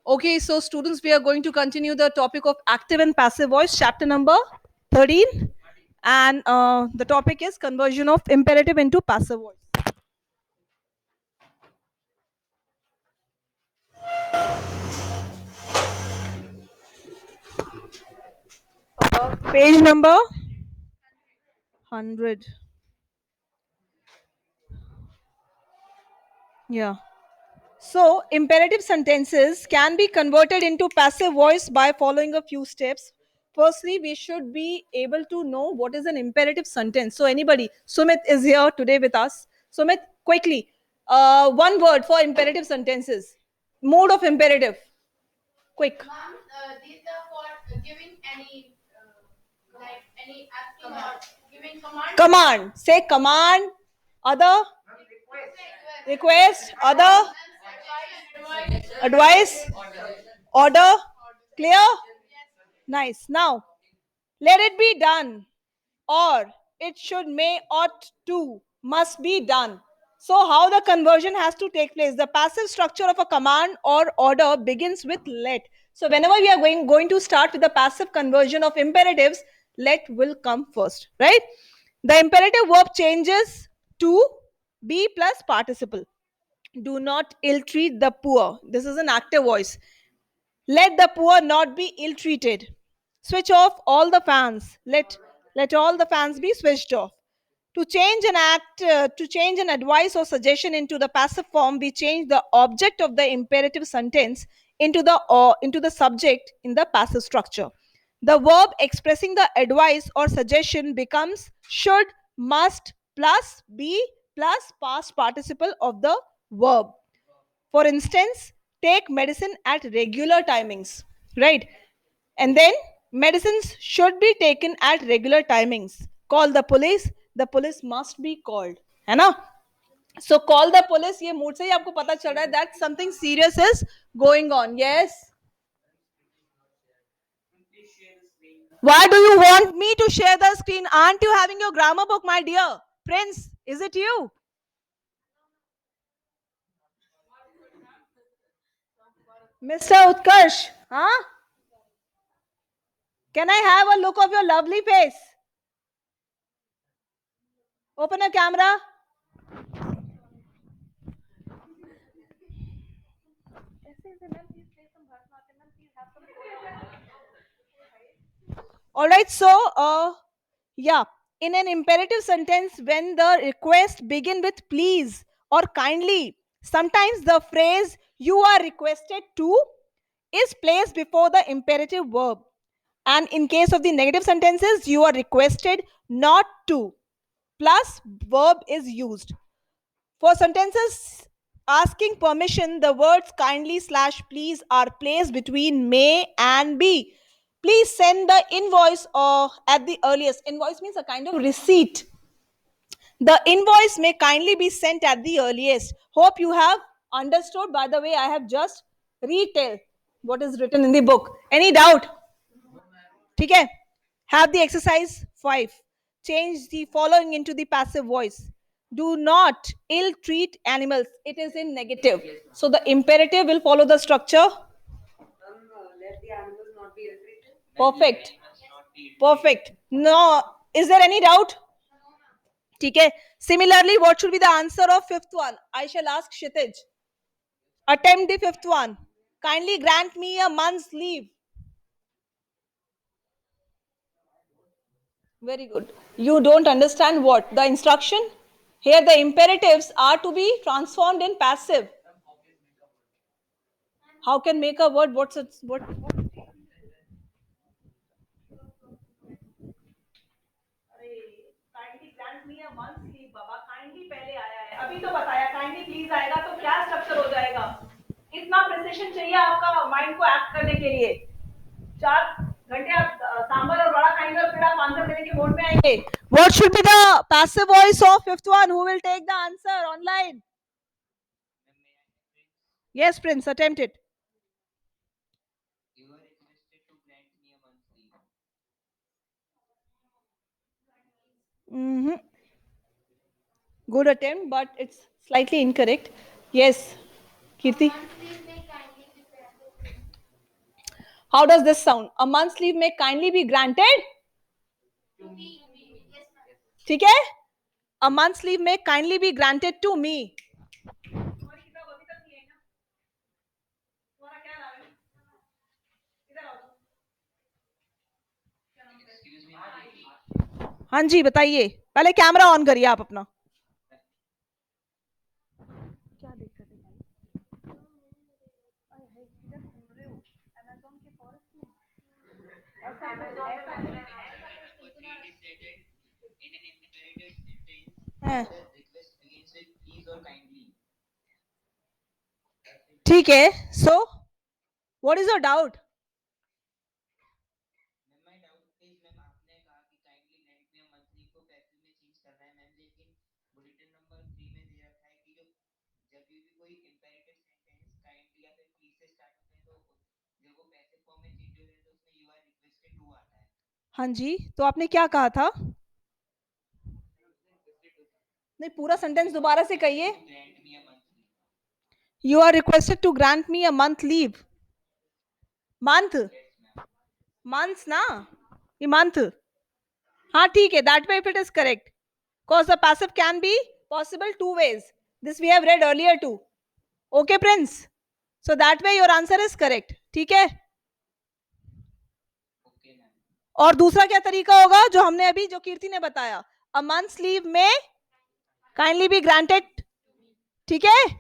Okay, so students, we are going to continue the topic of active and passive voice, chapter number 13. And the topic is conversion of imperative into passive voice. Page number 100. Yeah. So, imperative sentences can be converted into passive voice by following a few steps. Firstly, we should be able to know what is an imperative sentence. So, anybody, Sumit is here today with us. Sumit, quickly, one word for imperative sentences. Mode of imperative. Quick. Ma'am, these are for giving any, like any asking or giving command. Command. Say command. Other. Request. Other. Advice. Order. Clear? Nice. Now, let it be done, or it should, may, ought to, must be done. So, how the conversion has to take place? The passive structure of a command or order begins with let. So, whenever we are going to start with the passive conversion of imperatives, let will come first, right? The imperative verb changes to be plus participle. Do not ill treat the poor. This is an active voice. Let the poor not be ill treated. Switch off all the fans. Let all the fans be switched off. To change an act, to change an advice or suggestion into the passive form, we change the object of the imperative sentence into the or into the subject in the passive structure. The verb expressing the advice or suggestion becomes should, must plus be plus past participle of the verb. For instance, take medicine at regular timings, right? And then medicines should be taken at regular timings. Call the police must be called. है ना? So call the police, ये mood से ही आपको पता चल रहा है that something serious is going on. Yes. Why do you want me to share the screen? Aren't you having your grammar book, my dear? Prince, is it you? Mr. Utkarsh, huh? Can I have a look of your lovely face? Open a camera. All right, so yeah, in an imperative sentence, when the request begin with please or kindly, sometimes the phrase you are requested to is placed before the imperative verb. And in case of the negative sentences, you are requested not to plus verb is used. For sentences asking permission, the words kindly slash please are placed between may and be. Please send the invoice or at the earliest. Invoice means a kind of receipt. The invoice may kindly be sent at the earliest. Hope you have understood. By the way, I have just retell what is written in the book. Any doubt? ठीक है? Have the exercise 5. Change the following into the passive voice. Do not ill treat animals. It is in negative. So the imperative will follow the structure. Perfect. Perfect. No. Is there any doubt? ठीक है. Similarly, what should be the answer of fifth one? I shall ask Kshitij. Attempt the fifth one. Kindly grant me a month's leave. Very good. You don't understand what? The instruction? Here the imperatives are to be transformed in passive. How can make a word? What's it? What? Kindly grant me a month's leave, Baba. Kindly पहले आया है. अभी तो बताया kindly please आएगा तो क्या structure हो जाएगा? इतना प्रिसिशन चाहिए आपका माइंड को एक्ट करने के लिए. 4 घंटे आप सांबर और बड़ा खाएंगे और फिर आप आंसर देने के मोड में आएंगे. What should be the passive voice of fifth one? Who will take the answer online? Yes, Prince, attempt it. Mm-hmm. Good attempt, but it's slightly incorrect. Yes, Kirti. Ma'am, please may kindly prepare. How does this sound? A month's leave may kindly be granted. ठीक है? A month's leave may kindly be granted to me. हाँ जी बताइए, पहले camera on करिए आप अपना. क्या दिक्कत है? हाँ. ठीक है. So, what is your doubt? हाँ जी, तो आपने क्या कहा था? नहीं, पूरा सेंटेंस दोबारा से कहिए. You are requested to grant me a month leave. Month? Months ना? ये month. हाँ ठीक है, that way if it is correct. Because the passive can be possible two ways. This we have read earlier too. Okay, Prince? So that way your answer is correct. ठीक है? और दूसरा क्या तरीका होगा जो हमने अभी जो कीर्ति ने बताया? A month's leave may kindly be granted. ठीक है?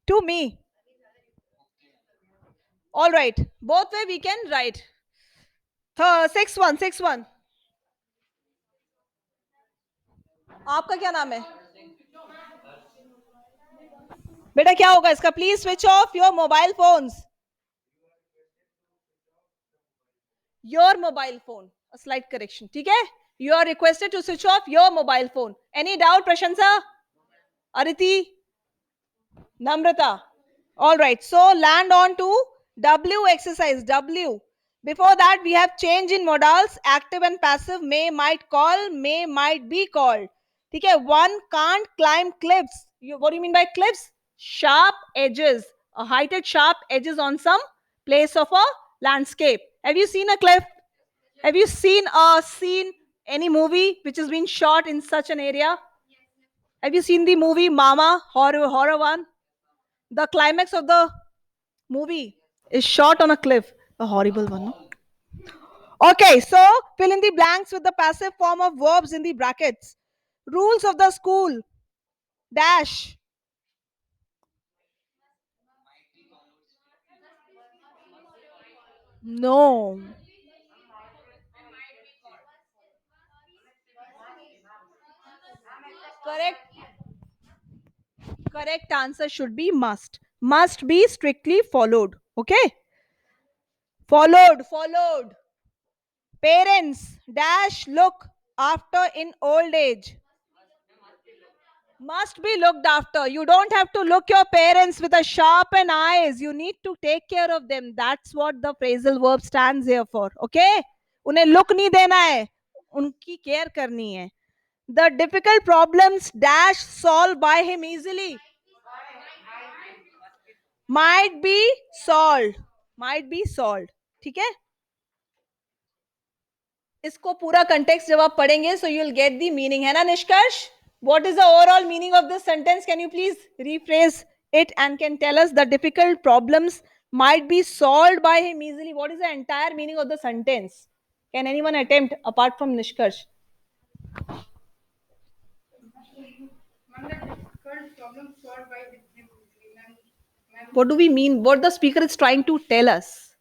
To me. All right. Both way we can write. 6-1. आपका क्या नाम है? बेटा क्या होगा इसका? Please switch off your mobile phones. Your mobile phone. Slide correction. ठीक है? You are requested to switch off your mobile phone. Any doubt Prashansa? Ariti? Namrata? All right. So land on to W exercise. W. Before that, we have change in modals. Active and passive. May, might, call. May, might be called. Okay. One can't climb cliffs. What do you mean by cliffs? Sharp edges. Heighted sharp edges on some place of a landscape. Have you seen a cliff? Have you seen any movie which has been shot in such an area? Have you seen the movie Mama, horror one? The climax of the movie is shot on a cliff. A horrible one. No? Okay, so fill in the blanks with the passive form of verbs in the brackets. Rules of the school. Dash. No. Correct answer should be must. Must be strictly followed. Okay? Followed. Parents dash look after in old age. Must be looked after. You don't have to look your parents with a sharpened eyes. You need to take care of them. That's what the phrasal verb stands here for. Okay? उन्हें look नहीं देना है, उनकी care करनी है. The difficult problems dash solved by him easily. Might be solved. ठीक है? इसको पूरा कंटेक्स्ट जब आप पढ़ेंगे so you'll get the meaning. है ना निष्कर्ष? What is the overall meaning of this sentence? Can you please rephrase it and can tell us the difficult problems might be solved by him easily? What is the entire meaning of the sentence? Can anyone attempt apart from Nishkarsh? What do we mean? What the speaker is trying to tell us?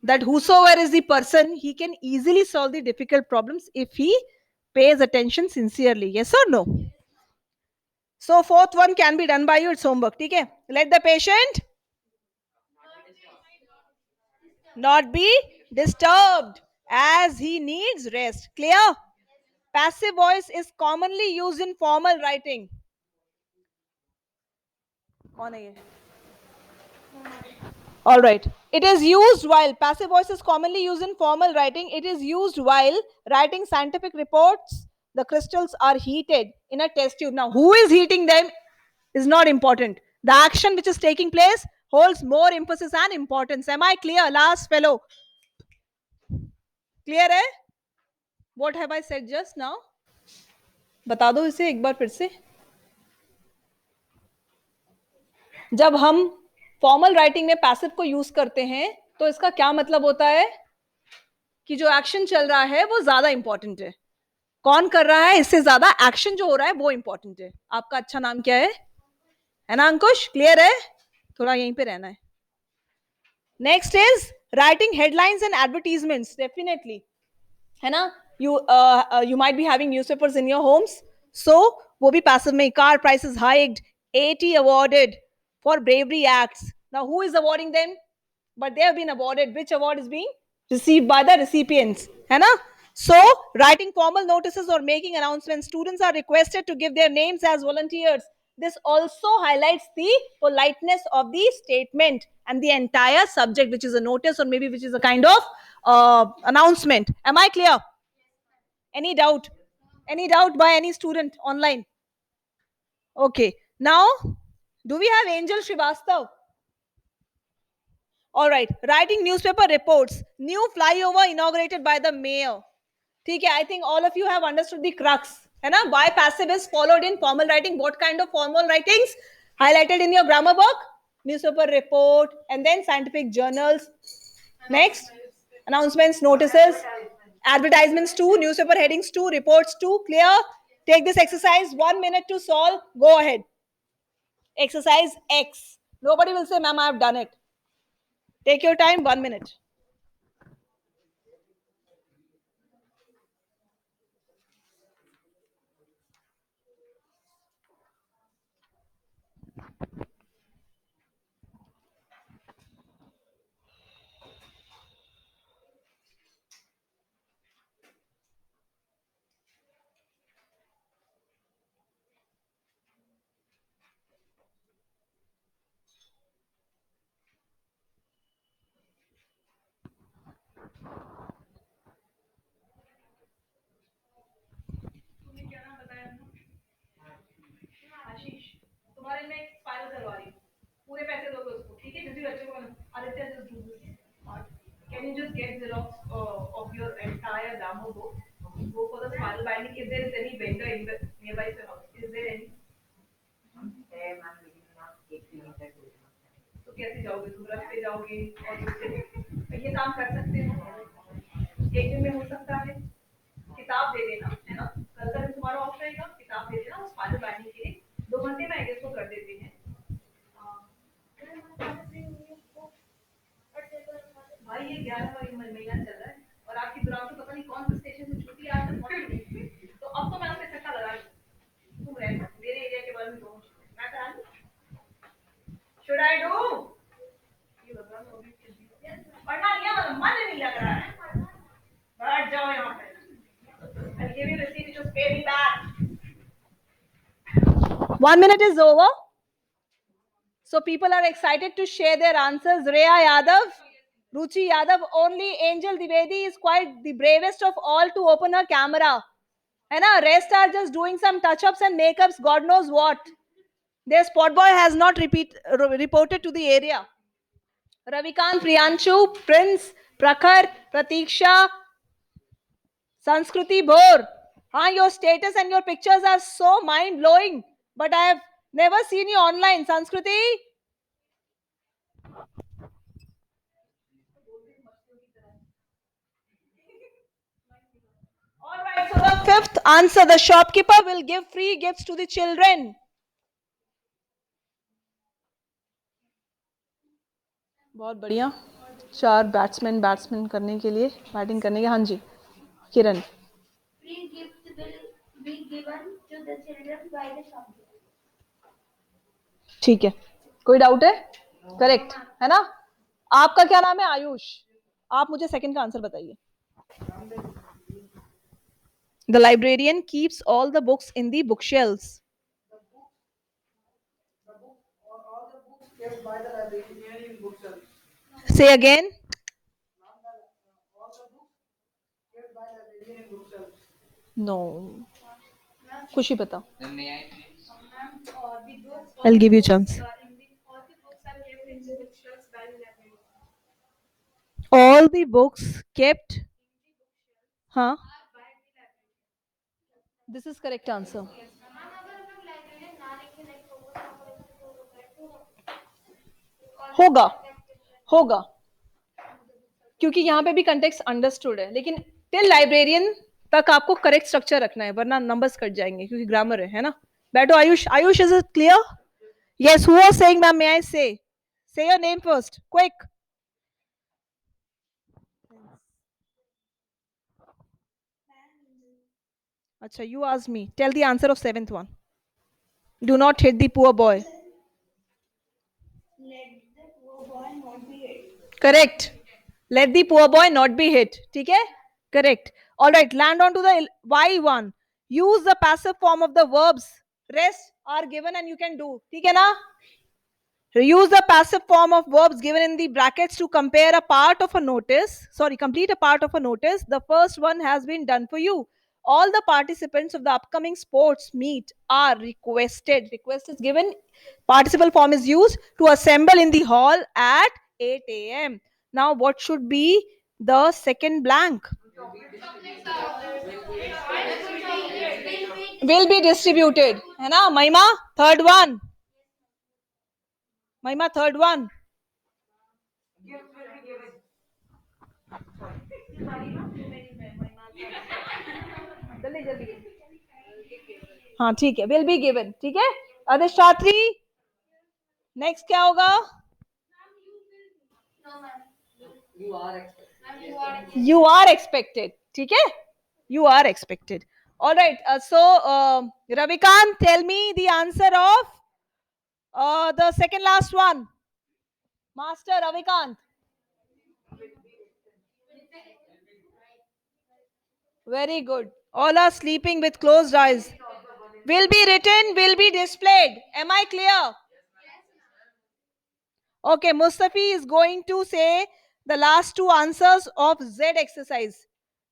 That whosoever is the person, he can easily solve the difficult problems if he pays attention sincerely. Yes or no? So fourth one can be done by you. It's homework. Okay? Let the patient not be disturbed as he needs rest. Clear? Passive voice is commonly used in formal writing. All right. It is used while passive voice is commonly used in formal writing. It is used while writing scientific reports. The crystals are heated in a test tube. Now, who is heating them is not important. The action which is taking place holds more emphasis and importance. Am I clear? Last fellow. Clear है? What have I said just now? बता दो इसे एक बार फिर से. जब हम formal writing में पैसिव को यूज करते हैं तो इसका क्या मतलब होता है कि जो एक्शन चल रहा है वो ज्यादा इंपॉर्टेंट है. कौन कर रहा है इससे ज्यादा एक्शन जो हो रहा है वो इंपॉर्टेंट है. आपका अच्छा नाम क्या है ना अंकुश? क्लियर है? थोड़ा यहीं पे रहना है. Next is writing headlines and advertisements. Definitely है ना. You might be having newspapers in your homes, so वो भी पैसिव में. Car prices hiked, 80 awarded for bravery acts. Now who is awarding them? But they have been awarded. Which award is being received by the recipients? है ना. So writing formal notices or making announcements, students are requested to give their names as volunteers. This also highlights the politeness of the statement and the entire subject, which is a notice or maybe which is a kind of announcement. Am I clear? Any doubt? Any doubt by any student online? Okay. Now, do we have Angel Srivastav? All right. Writing newspaper reports. New flyover inaugurated by the mayor. ठीक है. I think all of you have understood the crux. है ना? Why passive is followed in formal writing. What kind of formal writings? Highlighted in your grammar book. Newspaper report and then scientific journals. Next. Announcements, notices, advertisements too, newspaper headings too, reports too. Clear? Take this exercise, 1 minute to solve. Go ahead. Exercise X. Nobody will say, ma'am, I have done it. Take your time, 1 minute. आशीष, तुम्हारे में एक file करवा रही हूँ. पूरे पैसे दोगे उसको, ठीक है? किसी बच्चे को Aditya just do this. Can you just get Xerox of your entire Damo book? Go for the spiral binding. If there is any vendor in the nearby your house, is there any? तो कैसे जाओगे तुम? रथ पे जाओगे और दूसरे ये काम कर सकते हो. एक दिन में हो सकता है. किताब दे देना, है ना. कल का दिन तुम्हारा ऑफ रहेगा. किताब दे देना उस फाइल बाइंडिंग के लिए. 2 घंटे में आई को कर देते हैं. भाई ये 11वां महीना चल रहा है और आपकी ब्राउन तो पता नहीं कौन से स्टेशन से छुट्टी आज तक पहुंची नहीं. तो अब तो मैं आपसे छक्का लगा रही हूँ. तुम रह मेरे एरिया के बारे में दो. मैं करा दूं? Should I do? पढ़ना नहीं है, मतलब मन नहीं लग रहा है. बैठ जाओ यहाँ पे. I'll give you the receipt to pay me back. 1 minute is over. So people are excited to share their answers. Rhea Yadav, Ruchi Yadav, only Angel Divedi is quite the bravest of all to open her camera. And rest are just doing some touch-ups and makeups, God knows what. Their spot boy has not reported to the area. Ravikant, Priyanshu, Prince, Prakhar, Pratiksha, Sanskruti Bhor. Your status and your pictures are so mind-blowing. But I have never seen you online, Sanskruti. All right, so the fifth answer, the shopkeeper will give free gifts to the children. बहुत बढ़िया. 4 batsman करने के लिए, batting करने के. हाँ जी किरण. Free gifts will be given to the children by the shopkeeper. ठीक है. कोई डाउट है? करेक्ट है ना. आपका क्या नाम है? आयुष. आप मुझे सेकंड का आंसर बताइए. The librarian keeps all the books in the bookshelves. All the books kept by the librarian in bookshelves. Say again. All the books kept by the librarian in bookshelves. No. खुशी बताओ. I'll give you a chance. All the books kept हाँ, this is correct answer. Ma'am अगर हम लोग librarian ना लिखें like focus ना करें तो होगा होगा, क्योंकि यहाँ पे भी कंटेक्स्ट अंडरस्टूड है, लेकिन टिल लाइब्रेरियन तक आपको करेक्ट स्ट्रक्चर रखना है, वरना नंबर्स कट जाएंगे, क्योंकि ग्रामर है ना. बैठो Ayush. Ayush, is it clear? Yes, who was saying ma'am, may I say your name first, quick. अच्छा, you asked me. Tell the answer of seventh one. Do not hit the poor boy. Correct. Let the poor boy not be hit. ठीक है? Correct. All right. Land on to the Y one. Use the passive form of the verbs. Rest are given and you can do. ठीक है ना? Use the passive form of verbs given in the brackets to compare a part of a notice. Sorry, complete a part of a notice. The first one has been done for you. All the participants of the upcoming sports meet are requested. Request is given. Participle form is used to assemble in the hall at 8 a.m. Now, what should be the second blank? Will be distributed. है ना? Mahima, third one. Mahima, third one. जल्दी जल्दी. हाँ ठीक है, will be given. ठीक है, अधिष्ठात्री. नेक्स्ट क्या होगा? You are expected. ठीक है, you are expected. All right. So Ravikant, tell me the answer of the second last one. Master Ravikant. Very good. All are sleeping with closed eyes. Will be written, will be displayed. Am I clear? Okay, Mustafi is going to say the last two answers of Z exercise.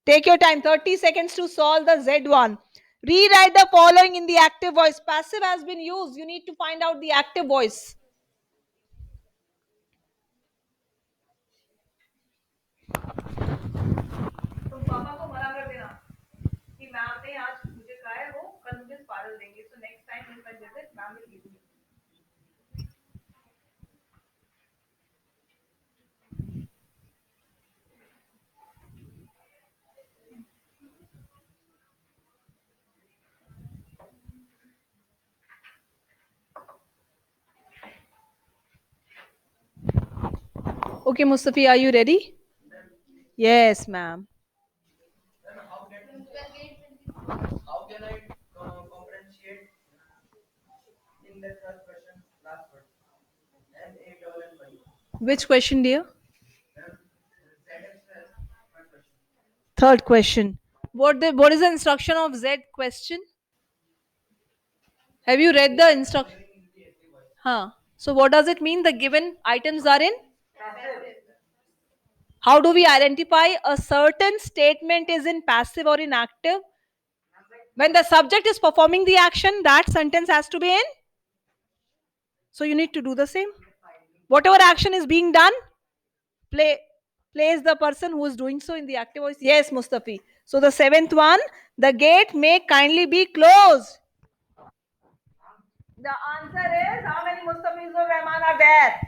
Take your time, 30 seconds to solve the Z one. Rewrite the following in the active voice. Passive has been used. You need to find out the active voice. तुम पापा को मना कर देना कि ma'am ने आज मुझे कहा है वो कल मुझे स्पाइरल देंगे. So next time if I visit, ma'am will give me. Okay, Mustafi, are you ready? Yes, ma'am. How can I differentiate in the third question, last one? M-A-N-N-Y. Which question, dear? ZXS, third question. Third question. What is the instruction of Z question? Have you read the instruction? Huh. So what does it mean? The given items are in? How do we identify a certain statement is in passive or in active? When the subject is performing the action, that sentence has to be in. So you need to do the same. Whatever action is being done, place the person who is doing so in the active voice. Yes, Mustafi. So the seventh one, the gate may kindly be closed. The answer is, how many Mustafis or Rahman are there?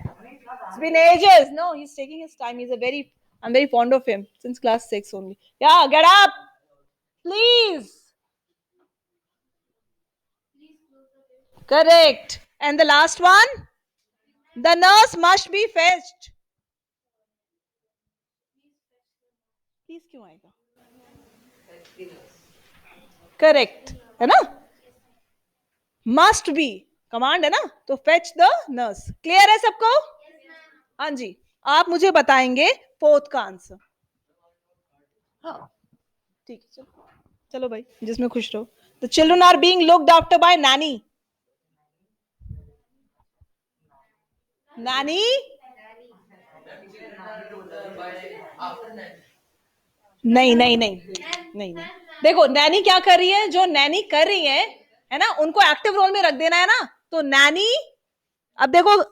It's been ages. No, he's taking his time. I'm very fond of him since class 6 only. Yeah, get up. Please. Correct. And the last one? The nurse must be fetched. Please क्यों आएगा? Correct. है ना? Must be. Command है ना? तो fetch the nurse. Clear है सबको? हाँ जी. आप मुझे बताएंगे फोर्थ का आंसर. हाँ ठीक है, चलो चलो भाई, जिसमें खुश रहो. The children are being looked after by nanny. Nanny? नहीं नहीं नहीं नहीं नहीं. देखो नैनी क्या कर रही है, जो नैनी कर रही है ना, उनको एक्टिव रोल में रख देना है ना. तो नैनी, अब देखो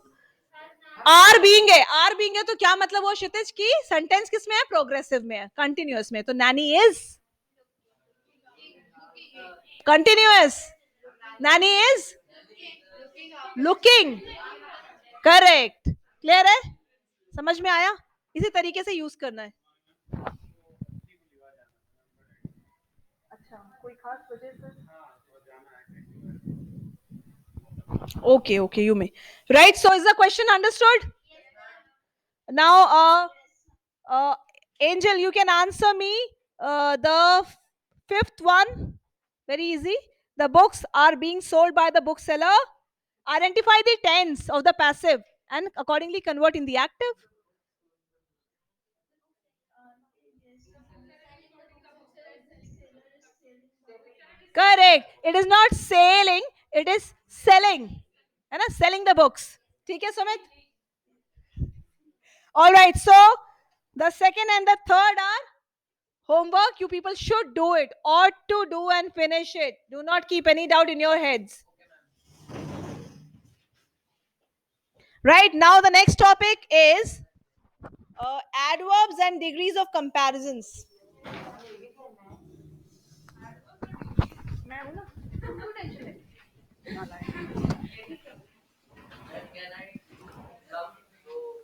आर बीइंग है, आर बीइंग है तो क्या मतलब वो क्षितिज की सेंटेंस किस में है? प्रोग्रेसिव में है, कंटिन्यूअस में. तो Naini is Continuous. Nani is looking up, looking. Correct. Clear है? समझ में आया? इसी तरीके से यूज करना है. अच्छा, कोई खास वजह से? Okay, you may. Right, so is the question understood? Now, Angel, you can answer me the fifth one. Very easy. The books are being sold by the bookseller. Identify the tense of the passive and accordingly convert in the active. Correct. It is not sailing, it is selling. है ना? Selling the books. ठीक है, Sumit? All right, so the second and the third are homework. You people should do it, ought to do and finish it. Do not keep any doubt in your heads. Right, now the next topic is adverbs and degrees of comparisons.